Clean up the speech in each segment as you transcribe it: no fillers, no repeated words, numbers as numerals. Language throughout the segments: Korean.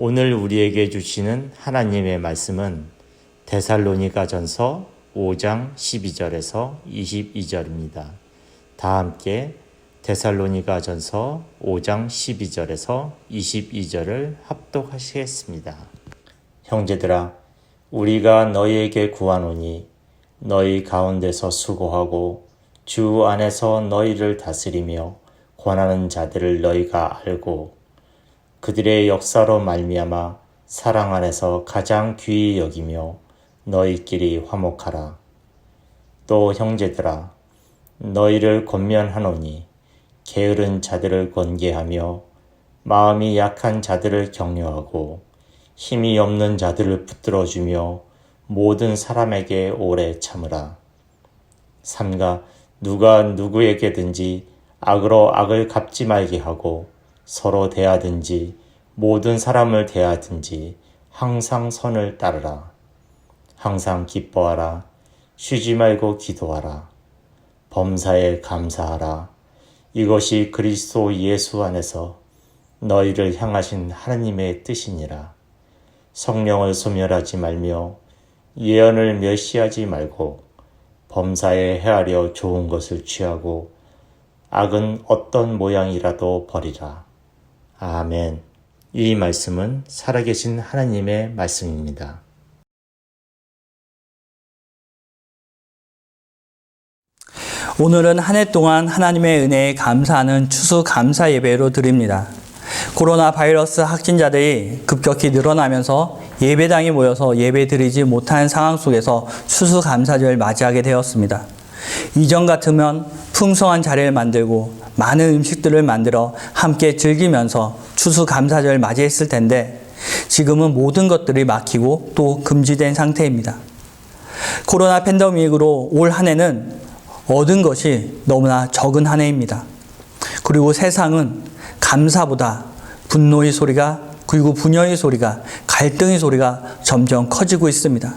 오늘 우리에게 주시는 하나님의 말씀은 데살로니가전서 5장 12절에서 22절입니다. 다 함께 데살로니가전서 5장 12절에서 22절을 합독하시겠습니다. 형제들아, 우리가 너희에게 구하노니 너희 가운데서 수고하고 주 안에서 너희를 다스리며 권하는 자들을 너희가 알고 그들의 역사로 말미암아 사랑 안에서 가장 귀히 여기며 너희끼리 화목하라. 또 형제들아, 너희를 권면하노니 게으른 자들을 권계하며 마음이 약한 자들을 격려하고 힘이 없는 자들을 붙들어주며 모든 사람에게 오래 참으라. 삼가 누가 누구에게든지 악으로 악을 갚지 말게 하고 서로 대하든지 모든 사람을 대하든지 항상 선을 따르라. 항상 기뻐하라. 쉬지 말고 기도하라. 범사에 감사하라. 이것이 그리스도 예수 안에서 너희를 향하신 하나님의 뜻이니라. 성령을 소멸하지 말며 예언을 멸시하지 말고 범사에 헤아려 좋은 것을 취하고 악은 어떤 모양이라도 버리라. 아멘. 이 말씀은 살아계신 하나님의 말씀입니다. 오늘은 한 해 동안 하나님의 은혜에 감사하는 추수감사 예배로 드립니다. 코로나 바이러스 확진자들이 급격히 늘어나면서 예배당에 모여서 예배드리지 못한 상황 속에서 추수감사절을 맞이하게 되었습니다. 이전 같으면 풍성한 자리를 만들고 많은 음식들을 만들어 함께 즐기면서 추수감사절을 맞이했을 텐데 지금은 모든 것들이 막히고 또 금지된 상태입니다. 코로나 팬데믹으로 올 한 해는 얻은 것이 너무나 적은 한 해입니다. 그리고 세상은 감사보다 분노의 소리가, 그리고 분열의 소리가, 갈등의 소리가 점점 커지고 있습니다.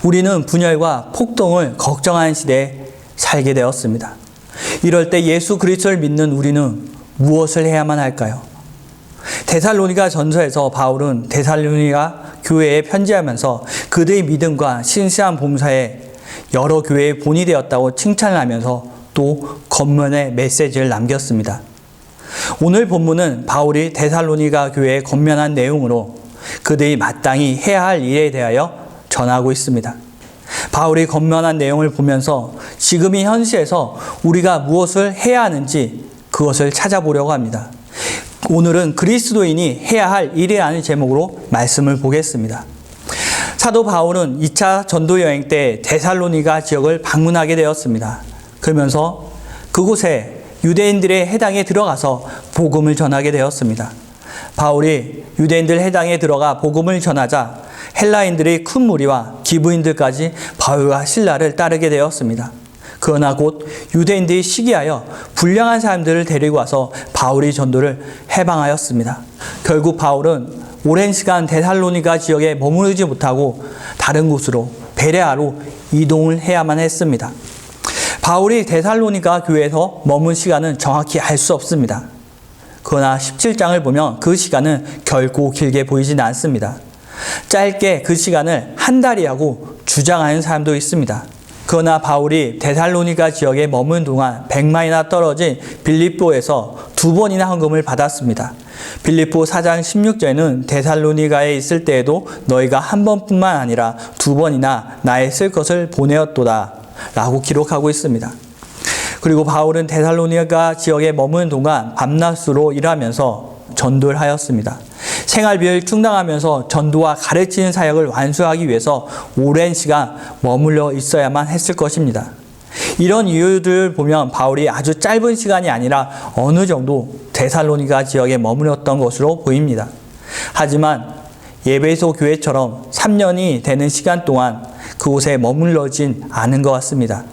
우리는 분열과 폭동을 걱정하는 시대에 살게 되었습니다. 이럴 때 예수 그리스도를 믿는 우리는 무엇을 해야만 할까요? 데살로니가 전서에서 바울은 데살로니가 교회에 편지하면서 그들의 믿음과 신실한 봉사에 여러 교회의 본이 되었다고 칭찬을 하면서 또 겉면의 메시지를 남겼습니다. 오늘 본문은 바울이 데살로니가 교회에 권면한 내용으로 그들이 마땅히 해야 할 일에 대하여 전하고 있습니다. 바울이 권면한 내용을 보면서 지금의 현실에서 우리가 무엇을 해야 하는지 그것을 찾아보려고 합니다. 오늘은 그리스도인이 해야 할 일이라는 제목으로 말씀을 보겠습니다. 사도 바울은 2차 전도 여행 때 데살로니가 지역을 방문하게 되었습니다. 그러면서 그곳에 유대인들의 해당에 들어가서 복음을 전하게 되었습니다. 바울이 유대인들 해당에 들어가 복음을 전하자 헬라인들의 큰 무리와 기브인들까지 바울과 실라를 따르게 되었습니다. 그러나 곧 유대인들이 시기하여 불량한 사람들을 데리고 와서 바울의 전도를 해방하였습니다. 결국 바울은 오랜 시간 데살로니가 지역에 머무르지 못하고 다른 곳으로 베레아로 이동을 해야만 했습니다. 바울이 데살로니가 교회에서 머문 시간은 정확히 알 수 없습니다. 그러나 17장을 보면 그 시간은 결코 길게 보이진 않습니다. 짧게 그 시간을 한 달이라고 주장하는 사람도 있습니다. 그러나 바울이 데살로니가 지역에 머문 동안 100마일이나 떨어진 빌립보에서 2번이나 헌금을 받았습니다. 빌립보 4장 16절에는 데살로니가에 있을 때에도 너희가 한 번뿐만 아니라 2번이나 나의 쓸 것을 보내었도다 라고 기록하고 있습니다. 그리고 바울은 데살로니가 지역에 머무는 동안 밤낮으로 일하면서 전도를 하였습니다. 생활비를 충당하면서 전도와 가르치는 사역을 완수하기 위해서 오랜 시간 머물러 있어야만 했을 것입니다. 이런 이유들을 보면 바울이 아주 짧은 시간이 아니라 어느 정도 데살로니가 지역에 머물렀던 것으로 보입니다. 하지만 예배소 교회처럼 3년이 되는 시간 동안 그곳에 머물러진 않은 것 같습니다.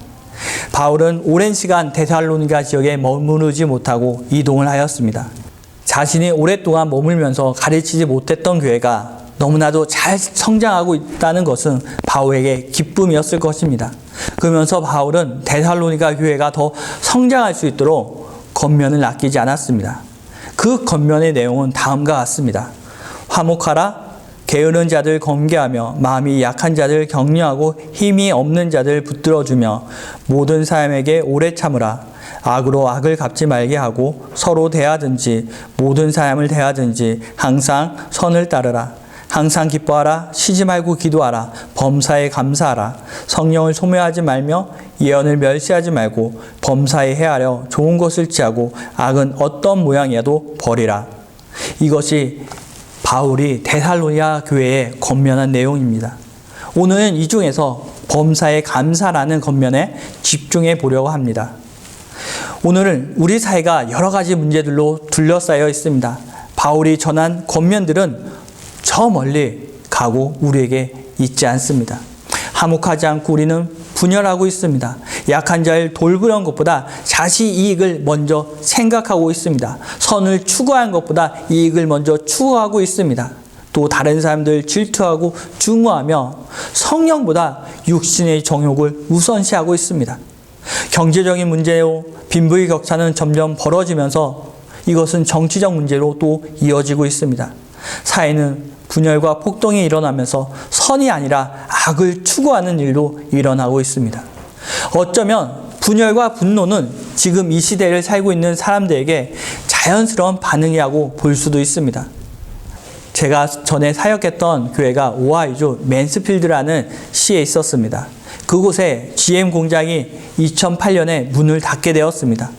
바울은 오랜 시간 데살로니가 지역에 머무르지 못하고 이동을 하였습니다. 자신이 오랫동안 머물면서 가르치지 못했던 교회가 너무나도 잘 성장하고 있다는 것은 바울에게 기쁨이었을 것입니다. 그러면서 바울은 데살로니가 교회가 더 성장할 수 있도록 겉면을 아끼지 않았습니다. 그 겉면의 내용은 다음과 같습니다. 화목하라. 게으른 자들 검개하며 마음이 약한 자들 격려하고 힘이 없는 자들 붙들어주며 모든 사람에게 오래 참으라. 악으로 악을 갚지 말게 하고 서로 대하든지 모든 사람을 대하든지 항상 선을 따르라. 항상 기뻐하라. 쉬지 말고 기도하라. 범사에 감사하라. 성령을 소멸하지 말며 예언을 멸시하지 말고 범사에 헤아려 좋은 것을 취하고 악은 어떤 모양이라도 버리라. 이것이 바울이 데살로니가 교회에 권면한 내용입니다. 오늘은 이 중에서 범사에 감사라는 권면에 집중해 보려고 합니다. 오늘은 우리 사회가 여러 가지 문제들로 둘러싸여 있습니다. 바울이 전한 권면들은 저 멀리 가고 우리에게 있지 않습니다. 화목하지 않고 우리는 분열하고 있습니다. 약한 자를 돌보는 것보다 자신 이익을 먼저 생각하고 있습니다. 선을 추구하는 것보다 이익을 먼저 추구하고 있습니다. 또 다른 사람들 질투하고 중후하며 성령보다 육신의 정욕을 우선시하고 있습니다. 경제적인 문제로 빈부의 격차는 점점 벌어지면서 이것은 정치적 문제로 또 이어지고 있습니다. 사회는 분열과 폭동이 일어나면서 선이 아니라 악을 추구하는 일도 일어나고 있습니다. 어쩌면 분열과 분노는 지금 이 시대를 살고 있는 사람들에게 자연스러운 반응이라고 볼 수도 있습니다. 제가 전에 사역했던 교회가 오하이주 맨스필드라는 시에 있었습니다. 그곳에 GM 공장이 2008년에 문을 닫게 되었습니다.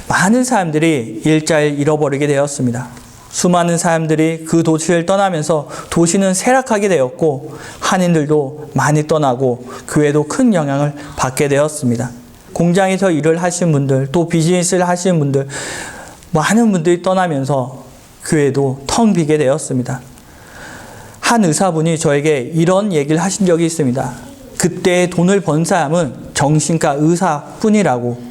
많은 사람들이 일자리를 잃어버리게 되었습니다. 수많은 사람들이 그 도시를 떠나면서 도시는 쇠락하게 되었고 한인들도 많이 떠나고 교회도 큰 영향을 받게 되었습니다. 공장에서 일을 하시는 분들, 또 비즈니스를 하시는 분들, 많은 분들이 떠나면서 교회도 텅 비게 되었습니다. 한 의사분이 저에게 이런 얘기를 하신 적이 있습니다. 그때 돈을 번 사람은 정신과 의사뿐이라고.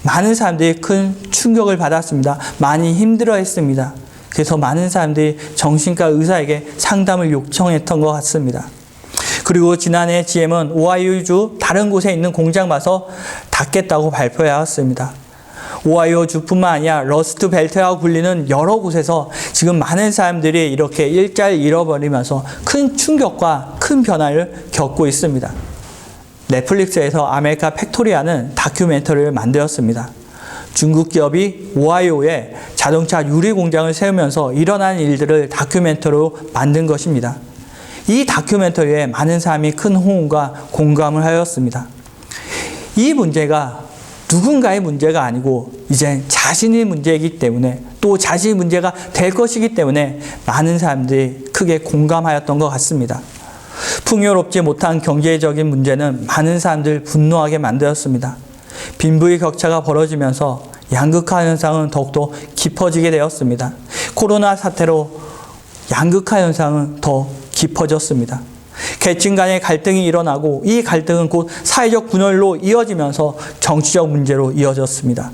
많은 사람들이 큰 충격을 받았습니다. 많이 힘들어했습니다. 그래서 많은 사람들이 정신과 의사에게 상담을 요청했던 것 같습니다. 그리고 지난해 GM은 오하이오주 다른 곳에 있는 공장 가서 닫겠다고 발표하였습니다. 오하이오주뿐만 아니라 러스트 벨트라고 불리는 여러 곳에서 지금 많은 사람들이 이렇게 일자리를 잃어버리면서 큰 충격과 큰 변화를 겪고 있습니다. 넷플릭스에서 아메리카 팩토리라는 다큐멘터리를 만들었습니다. 중국 기업이 오하이오에 자동차 유리 공장을 세우면서 일어난 일들을 다큐멘터리로 만든 것입니다. 이 다큐멘터리에 많은 사람이 큰 호응과 공감을 하였습니다. 이 문제가 누군가의 문제가 아니고 이제 자신의 문제이기 때문에 또 자신의 문제가 될 것이기 때문에 많은 사람들이 크게 공감하였던 것 같습니다. 풍요롭지 못한 경제적인 문제는 많은 사람들을 분노하게 만들었습니다. 빈부의 격차가 벌어지면서 양극화 현상은 더욱더 깊어지게 되었습니다. 코로나 사태로 양극화 현상은 더 깊어졌습니다. 계층 간의 갈등이 일어나고 이 갈등은 곧 사회적 분열로 이어지면서 정치적 문제로 이어졌습니다.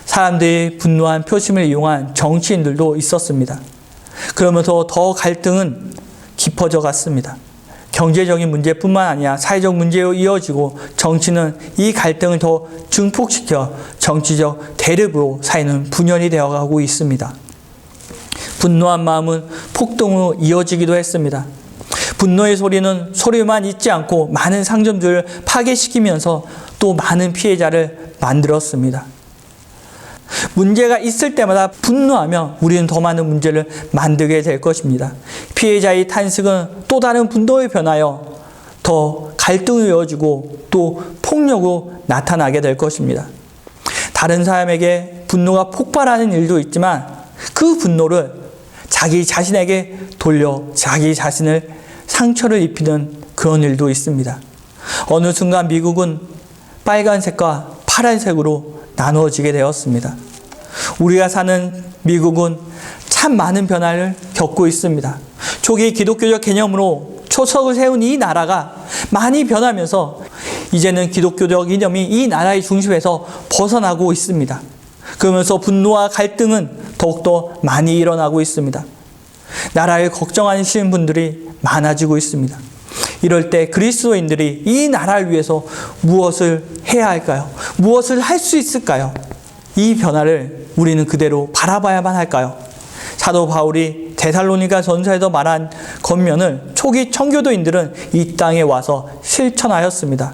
사람들이 분노한 표심을 이용한 정치인들도 있었습니다. 그러면서 더 갈등은 깊어져 갔습니다. 경제적인 문제뿐만 아니라 사회적 문제로 이어지고 정치는 이 갈등을 더 증폭시켜 정치적 대립으로 사회는 분열이 되어가고 있습니다. 분노한 마음은 폭동으로 이어지기도 했습니다. 분노의 소리는 소리만 있지 않고 많은 상점들을 파괴시키면서 또 많은 피해자를 만들었습니다. 문제가 있을 때마다 분노하며 우리는 더 많은 문제를 만들게 될 것입니다. 피해자의 탄식은 또 다른 분노에 변하여 더 갈등이 이어지고 또 폭력으로 나타나게 될 것입니다. 다른 사람에게 분노가 폭발하는 일도 있지만 그 분노를 자기 자신에게 돌려 자기 자신을 상처를 입히는 그런 일도 있습니다. 어느 순간 미국은 빨간색과 파란색으로 나누어지게 되었습니다. 우리가 사는 미국은 참 많은 변화를 겪고 있습니다. 초기 기독교적 개념으로 초석을 세운 이 나라가 많이 변하면서 이제는 기독교적 이념이 이 나라의 중심에서 벗어나고 있습니다. 그러면서 분노와 갈등은 더욱더 많이 일어나고 있습니다. 나라를 걱정하시는 분들이 많아지고 있습니다. 이럴 때 그리스도인들이 이 나라를 위해서 무엇을 해야 할까요? 무엇을 할 수 있을까요? 이 변화를 우리는 그대로 바라봐야만 할까요? 사도 바울이 데살로니가 전서에서 말한 겉면을 초기 청교도인들은 이 땅에 와서 실천하였습니다.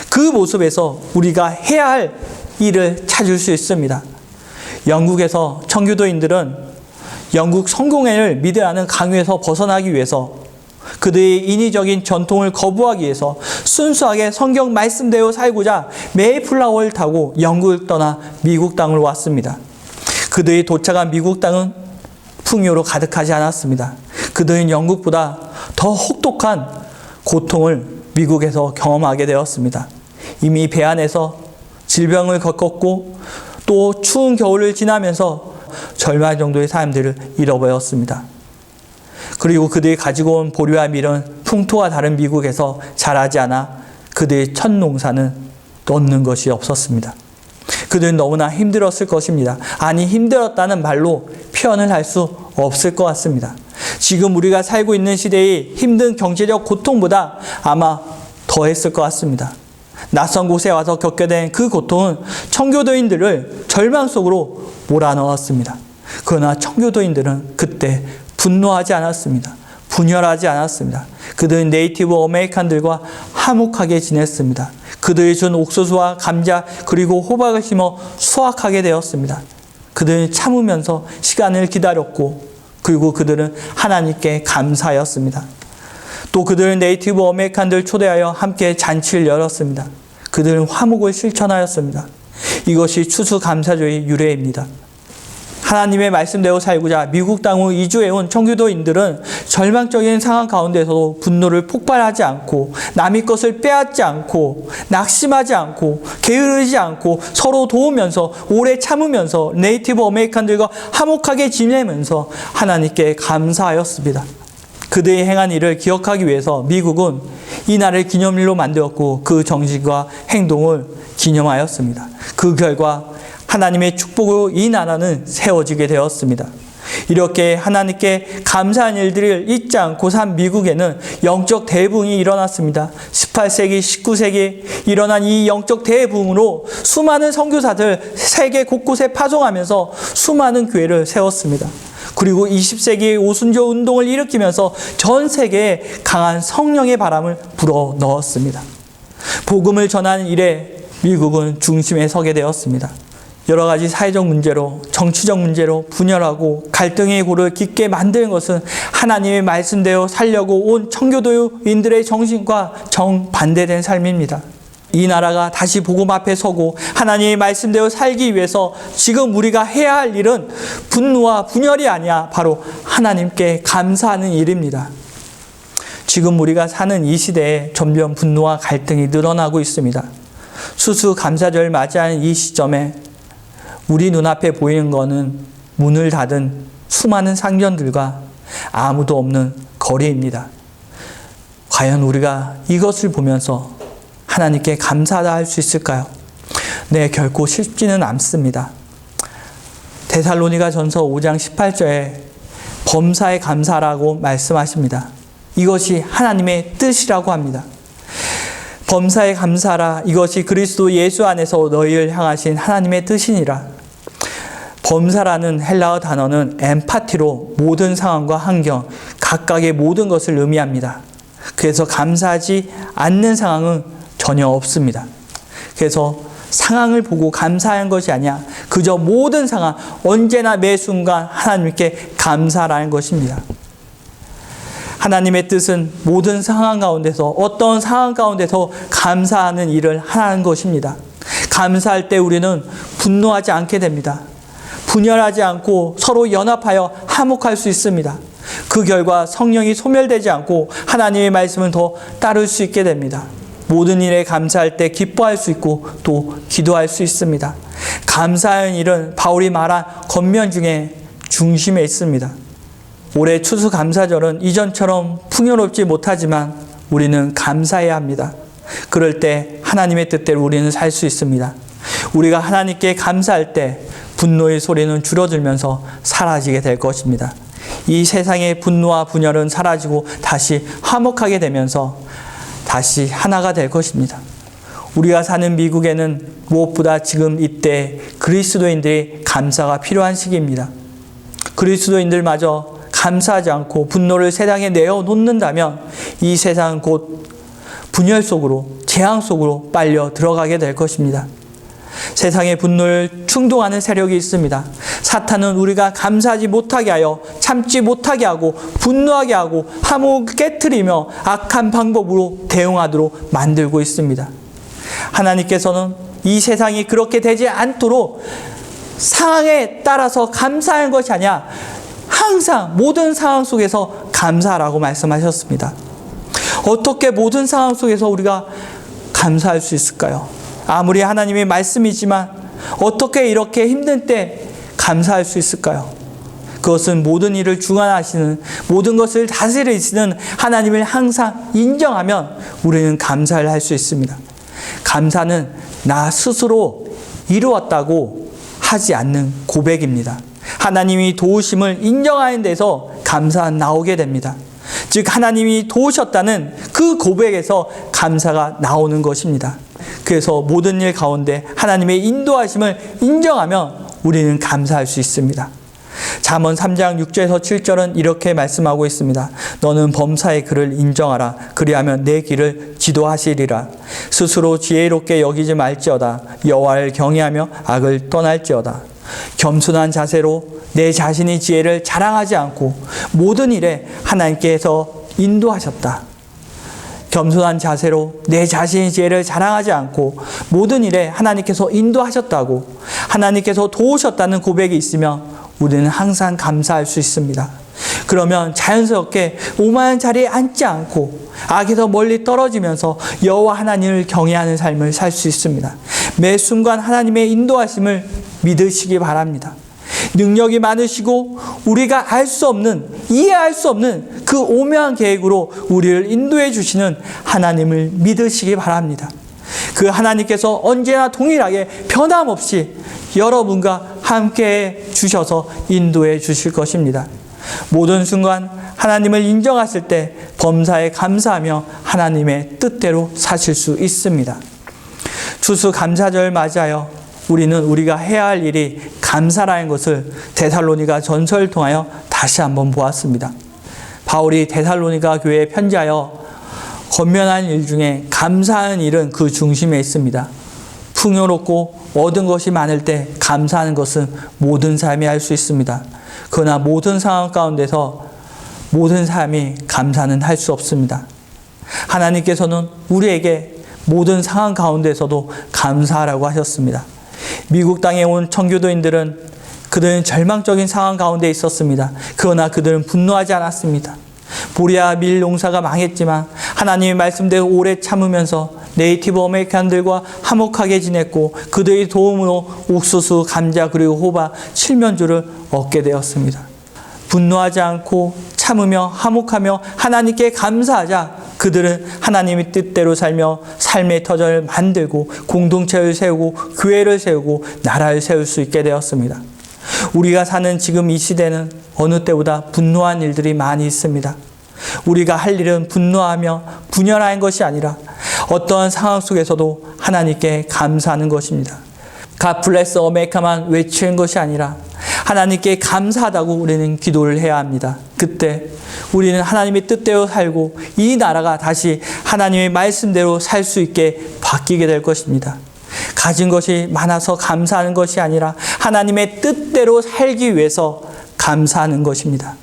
그 모습에서 우리가 해야 할 일을 찾을 수 있습니다. 영국에서 청교도인들은 영국 성공회를 믿으라는 강요에서 벗어나기 위해서, 그들의 인위적인 전통을 거부하기 위해서 순수하게 성경 말씀대로 살고자 메이플라워를 타고 영국을 떠나 미국 땅으로 왔습니다. 그들이 도착한 미국 땅은 풍요로 가득하지 않았습니다. 그들은 영국보다 더 혹독한 고통을 미국에서 경험하게 되었습니다. 이미 배 안에서 질병을 겪었고 또 추운 겨울을 지나면서 절망 정도의 사람들을 잃어버렸습니다. 그리고 그들이 가지고 온 보리와 밀은 풍토와 다른 미국에서 자라지 않아 그들의 첫 농사는 얻는 것이 없었습니다. 그들은 너무나 힘들었을 것입니다. 아니, 힘들었다는 말로 표현을 할 수 없을 것 같습니다. 지금 우리가 살고 있는 시대의 힘든 경제적 고통보다 아마 더했을 것 같습니다. 낯선 곳에 와서 겪게 된 그 고통은 청교도인들을 절망 속으로 몰아넣었습니다. 그러나 청교도인들은 그때 분노하지 않았습니다. 분열하지 않았습니다. 그들은 네이티브 아메리칸들과 화목하게 지냈습니다. 그들이 준 옥수수와 감자 그리고 호박을 심어 수확하게 되었습니다. 그들은 참으면서 시간을 기다렸고, 그리고 그들은 하나님께 감사하였습니다. 또 그들은 네이티브 아메리칸들 초대하여 함께 잔치를 열었습니다. 그들은 화목을 실천하였습니다. 이것이 추수감사주의 유래입니다. 하나님의 말씀대로 살고자 미국 땅으로 이주해온 청교도인들은 절망적인 상황 가운데서도 분노를 폭발하지 않고, 남의 것을 빼앗지 않고, 낙심하지 않고, 게으르지 않고, 서로 도우면서, 오래 참으면서, 네이티브 아메리칸들과 화목하게 지내면서 하나님께 감사하였습니다. 그들이 행한 일을 기억하기 위해서 미국은 이 날을 기념일로 만들었고 그 정신과 행동을 기념하였습니다. 그 결과 하나님의 축복으로 이 나라는 세워지게 되었습니다. 이렇게 하나님께 감사한 일들을 잊지 않고 산 미국에는 영적 대부흥이 일어났습니다. 18세기, 19세기에 일어난 이 영적 대부흥으로 수많은 선교사들 세계 곳곳에 파송하면서 수많은 교회를 세웠습니다. 그리고 20세기의 오순절 운동을 일으키면서 전 세계에 강한 성령의 바람을 불어 넣었습니다. 복음을 전하는 일에 미국은 중심에 서게 되었습니다. 여러 가지 사회적 문제로, 정치적 문제로 분열하고 갈등의 골을 깊게 만드는 것은 하나님의 말씀대로 살려고 온 청교도인들의 정신과 정반대된 삶입니다. 이 나라가 다시 복음 앞에 서고 하나님의 말씀대로 살기 위해서 지금 우리가 해야 할 일은 분노와 분열이 아니야, 바로 하나님께 감사하는 일입니다. 지금 우리가 사는 이 시대에 점점 분노와 갈등이 늘어나고 있습니다. 추수감사절 맞이하는 이 시점에 우리 눈앞에 보이는 것은 문을 닫은 수많은 상점들과 아무도 없는 거리입니다. 과연 우리가 이것을 보면서 하나님께 감사하다 할 수 있을까요? 네, 결코 쉽지는 않습니다. 데살로니가 전서 5장 18절에 범사에 감사라고 말씀하십니다. 이것이 하나님의 뜻이라고 합니다. 범사에 감사라, 이것이 그리스도 예수 안에서 너희를 향하신 하나님의 뜻이니라. 범사라는 헬라어 단어는 엠파티로 모든 상황과 환경, 각각의 모든 것을 의미합니다. 그래서 감사하지 않는 상황은 전혀 없습니다. 그래서 상황을 보고 감사한 것이 아니야, 그저 모든 상황, 언제나 매 순간 하나님께 감사라는 것입니다. 하나님의 뜻은 모든 상황 가운데서, 어떤 상황 가운데서 감사하는 일을 하는 것입니다. 감사할 때 우리는 분노하지 않게 됩니다. 분열하지 않고 서로 연합하여 화목할 수 있습니다. 그 결과 성령이 소멸되지 않고 하나님의 말씀을 더 따를 수 있게 됩니다. 모든 일에 감사할 때 기뻐할 수 있고 또 기도할 수 있습니다. 감사하는 일은 바울이 말한 겉면 중에 중심에 있습니다. 올해 추수감사절은 이전처럼 풍요롭지 못하지만 우리는 감사해야 합니다. 그럴 때 하나님의 뜻대로 우리는 살 수 있습니다. 우리가 하나님께 감사할 때 분노의 소리는 줄어들면서 사라지게 될 것입니다. 이 세상의 분노와 분열은 사라지고 다시 화목하게 되면서 다시 하나가 될 것입니다. 우리가 사는 미국에는 무엇보다 지금 이때 그리스도인들의 감사가 필요한 시기입니다. 그리스도인들마저 감사하지 않고 분노를 세상에 내어놓는다면 이 세상은 곧 분열 속으로, 재앙 속으로 빨려 들어가게 될 것입니다. 세상의 분노를 충동하는 세력이 있습니다. 사탄은 우리가 감사하지 못하게 하여 참지 못하게 하고 분노하게 하고 화목을 깨트리며 악한 방법으로 대응하도록 만들고 있습니다. 하나님께서는 이 세상이 그렇게 되지 않도록 상황에 따라서 감사하는 것이 아니라 항상 모든 상황 속에서 감사하라고 말씀하셨습니다. 어떻게 모든 상황 속에서 우리가 감사할 수 있을까요? 아무리 하나님의 말씀이지만 어떻게 이렇게 힘든 때 감사할 수 있을까요? 그것은 모든 일을 주관하시는, 모든 것을 다스리시는 하나님을 항상 인정하면 우리는 감사를 할 수 있습니다. 감사는 나 스스로 이루었다고 하지 않는 고백입니다. 하나님이 도우심을 인정하는 데서 감사가 나오게 됩니다. 즉 하나님이 도우셨다는 그 고백에서 감사가 나오는 것입니다. 그래서 모든 일 가운데 하나님의 인도하심을 인정하면 우리는 감사할 수 있습니다. 잠언 3장 6절에서 7절은 이렇게 말씀하고 있습니다. 너는 범사의 그를 인정하라. 그리하면 내 길을 지도하시리라. 스스로 지혜롭게 여기지 말지어다. 여호와를 경외하며 악을 떠날지어다. 겸손한 자세로 내 자신이 지혜를 자랑하지 않고 모든 일에 하나님께서 인도하셨다. 겸손한 자세로 내 자신의 지혜를 자랑하지 않고 모든 일에 하나님께서 인도하셨다고, 하나님께서 도우셨다는 고백이 있으면 우리는 항상 감사할 수 있습니다. 그러면 자연스럽게 오만한 자리에 앉지 않고 악에서 멀리 떨어지면서 여호와 하나님을 경외하는 삶을 살 수 있습니다. 매 순간 하나님의 인도하심을 믿으시기 바랍니다. 능력이 많으시고 우리가 알 수 없는, 이해할 수 없는 그 오묘한 계획으로 우리를 인도해 주시는 하나님을 믿으시기 바랍니다. 그 하나님께서 언제나 동일하게 변함없이 여러분과 함께 주셔서 인도해 주실 것입니다. 모든 순간 하나님을 인정하실 때 범사에 감사하며 하나님의 뜻대로 사실 수 있습니다. 추수감사절 맞이하여 우리는 우리가 해야 할 일이 감사라는 것을 데살로니가 전서를 통하여 다시 한번 보았습니다. 바울이 데살로니가 교회에 편지하여 권면한 일 중에 감사하는 일은 그 중심에 있습니다. 풍요롭고 얻은 것이 많을 때 감사하는 것은 모든 삶이 할 수 있습니다. 그러나 모든 상황 가운데서 모든 사람이 감사는 할 수 없습니다. 하나님께서는 우리에게 모든 상황 가운데서도 감사하라고 하셨습니다. 미국 땅에 온 청교도인들은 그들은 절망적인 상황 가운데 있었습니다. 그러나 그들은 분노하지 않았습니다. 보리와 밀 농사가 망했지만 하나님의 말씀대로 오래 참으면서 네이티브 아메리칸들과 화목하게 지냈고 그들의 도움으로 옥수수, 감자 그리고 호박, 칠면조를 얻게 되었습니다. 분노하지 않고 참으며 화목하며 하나님께 감사하자 그들은 하나님의 뜻대로 살며 삶의 터전을 만들고 공동체를 세우고 교회를 세우고 나라를 세울 수 있게 되었습니다. 우리가 사는 지금 이 시대는 어느 때보다 분노한 일들이 많이 있습니다. 우리가 할 일은 분노하며 분열하는 것이 아니라 어떠한 상황 속에서도 하나님께 감사하는 것입니다. God bless America만 외치는 것이 아니라 하나님께 감사하다고 우리는 기도를 해야 합니다. 그때 우리는 하나님의 뜻대로 살고 이 나라가 다시 하나님의 말씀대로 살 수 있게 바뀌게 될 것입니다. 가진 것이 많아서 감사하는 것이 아니라 하나님의 뜻대로 살기 위해서 감사하는 것입니다.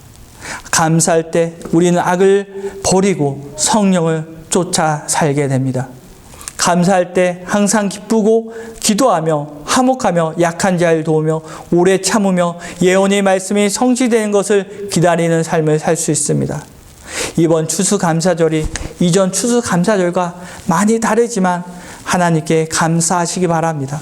감사할 때 우리는 악을 버리고 성령을 쫓아 살게 됩니다. 감사할 때 항상 기쁘고 기도하며 화목하며 약한 자를 도우며 오래 참으며 예언의 말씀이 성취되는 것을 기다리는 삶을 살 수 있습니다. 이번 추수감사절이 이전 추수감사절과 많이 다르지만 하나님께 감사하시기 바랍니다.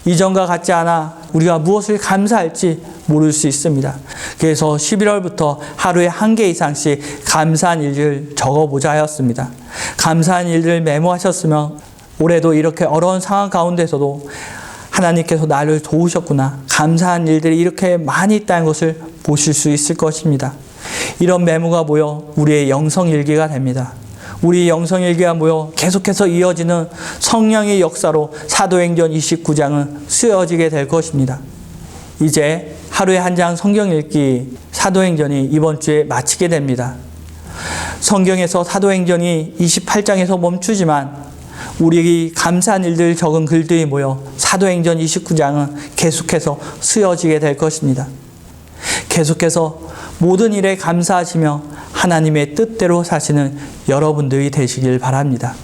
이전과 같지 않아 우리가 무엇을 감사할지 모를 수 있습니다. 그래서 11월부터 하루에 1개 이상씩 감사한 일을 적어보자 하였습니다. 감사한 일을 메모하셨으면 올해도 이렇게 어려운 상황 가운데서도 하나님께서 나를 도우셨구나, 감사한 일들이 이렇게 많이 있다는 것을 보실 수 있을 것입니다. 이런 메모가 모여 우리의 영성일기가 됩니다. 우리 영성일기가 모여 계속해서 이어지는 성령의 역사로 사도행전 29장은 쓰여지게 될 것입니다. 이제 하루에 한 장 성경 읽기 사도행전이 이번 주에 마치게 됩니다. 성경에서 사도행전이 28장에서 멈추지만 우리 감사한 일들 적은 글들이 모여 사도행전 29장은 계속해서 쓰여지게 될 것입니다. 계속해서 모든 일에 감사하시며 하나님의 뜻대로 사시는 여러분들이 되시길 바랍니다.